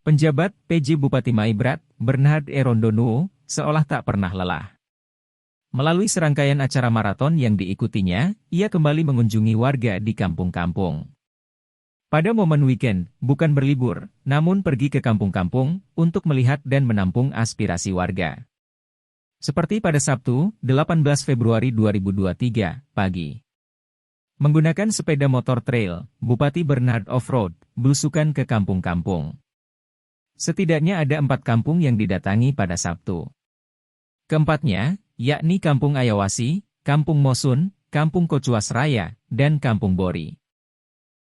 Penjabat PJ Bupati Maibrat, Bernhard Erondonuo, seolah tak pernah lelah. Melalui serangkaian acara maraton yang diikutinya, ia kembali mengunjungi warga di kampung-kampung. Pada momen weekend, bukan berlibur, namun pergi ke kampung-kampung untuk melihat dan menampung aspirasi warga. Seperti pada Sabtu, 18 Februari 2023, pagi. Menggunakan sepeda motor trail, Bupati Bernhard off-road, belusukan ke kampung-kampung. Setidaknya ada 4 kampung yang didatangi pada Sabtu. Keempatnya, yakni Kampung Ayawasi, Kampung Mosun, Kampung Kocuas Raya, dan Kampung Bori.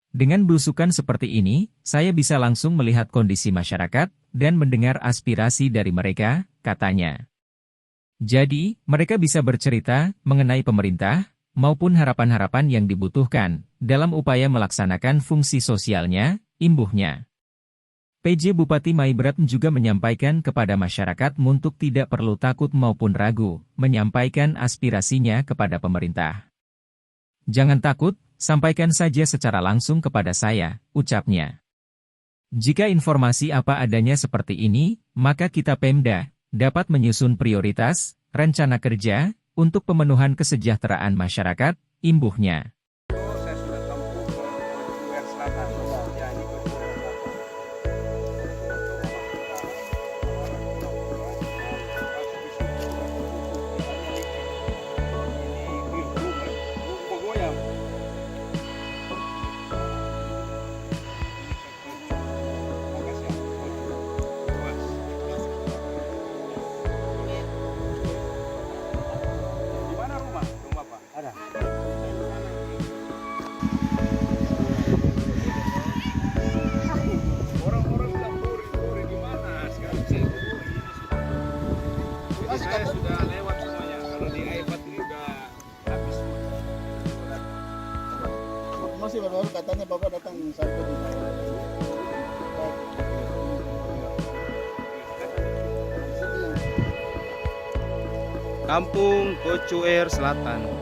Dengan belusukan seperti ini, saya bisa langsung melihat kondisi masyarakat dan mendengar aspirasi dari mereka, katanya. Jadi, mereka bisa bercerita mengenai pemerintah, maupun harapan-harapan yang dibutuhkan dalam upaya melaksanakan fungsi sosialnya, imbuhnya. PJ Bupati Maibrat juga menyampaikan kepada masyarakat untuk tidak perlu takut maupun ragu, menyampaikan aspirasinya kepada pemerintah. Jangan takut, sampaikan saja secara langsung kepada saya, ucapnya. Jika informasi apa adanya seperti ini, maka kita Pemda dapat menyusun prioritas, rencana kerja, untuk pemenuhan kesejahteraan masyarakat, imbuhnya. Saya sudah lewat semuanya, kalau di iPad ini udah habis. Masih baru katanya Bapak datang Sabtu di Kampung Kocuer Selatan.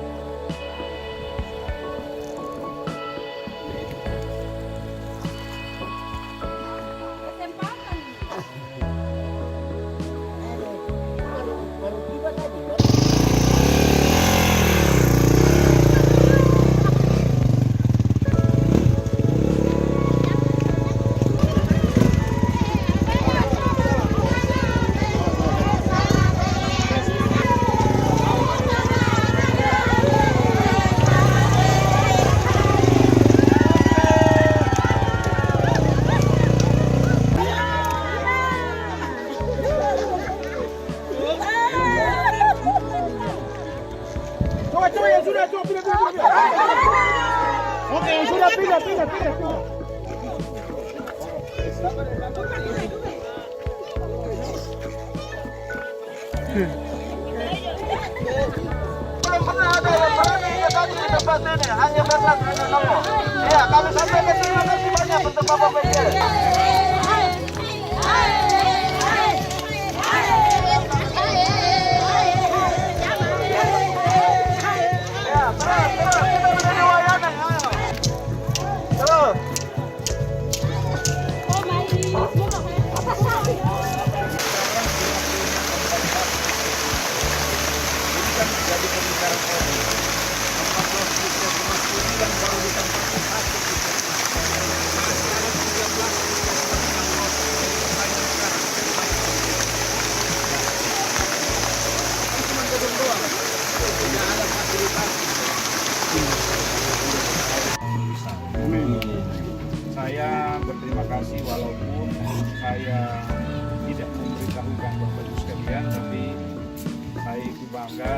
Coba yang sudah, coba pindah. Oke, yang sudah pindah. Belum pernah ada yang berani tadi di tempat ini, hanya Bernhard Erondonuo. Ya, kami sampaikan terima kasih banyak untuk Bapak PJ. Saya berterima kasih walaupun saya tidak memberitahukan Bapak Ibu sekalian, tapi saya itu bangga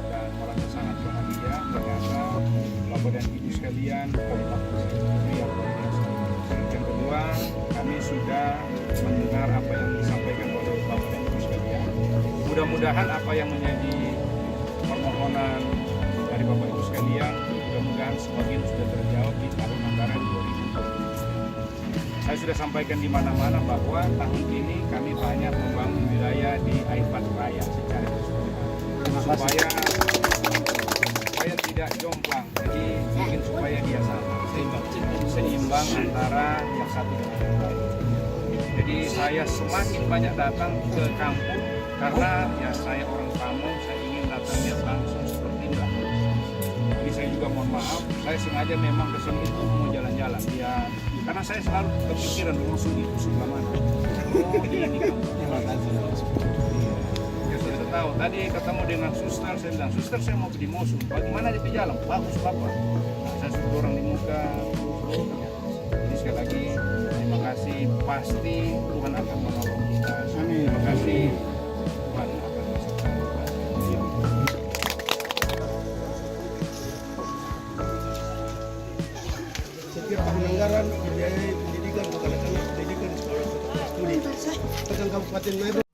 dan merasa sangat bahagia ternyata Bapak dan Ibu sekalian kompak itu yang luar biasa. Yang kedua, kami sudah mendengar apa yang disampaikan oleh Bapak dan Ibu sekalian. Mudah-mudahan apa yang menjadi permohonan dari Bapak Ibu sekalian, mudah-mudahan sebagian sudah terjawab di tahun anggaran 2020. Saya sudah sampaikan di mana-mana bahwa tahun ini kami banyak membangun wilayah di iPad Raya secara keseluruhan supaya tidak jomplang, jadi mungkin supaya dia sama seimbang antara yang satu dengan yang lain. Jadi saya semakin banyak datang ke kampung karena ya saya orang Pamong, saya ingin datang lihat langsung seperti ini lah. Jadi saya juga mohon maaf, saya sengaja memang ke sini itu mau jalan-jalan ya, karena saya selalu kepikiran rusun itu sebelah mana. Oh ini kampung. Ya sudah tahu. Tadi ketemu dengan suster, saya bilang suster saya mau pergi Mosul. Bagaimana di jalan? Bagus bapak. Nah, saya suruh orang di muka. Jadi sekali lagi terima kasih, pasti Tuhan akan menolong kita. Terima kasih. Tuhan akan menyertai kita. Setiap tahun anggaran membiayai pendidikan bukan anak pendidikan sekolah studi. Tekan Kabupaten Maibrat.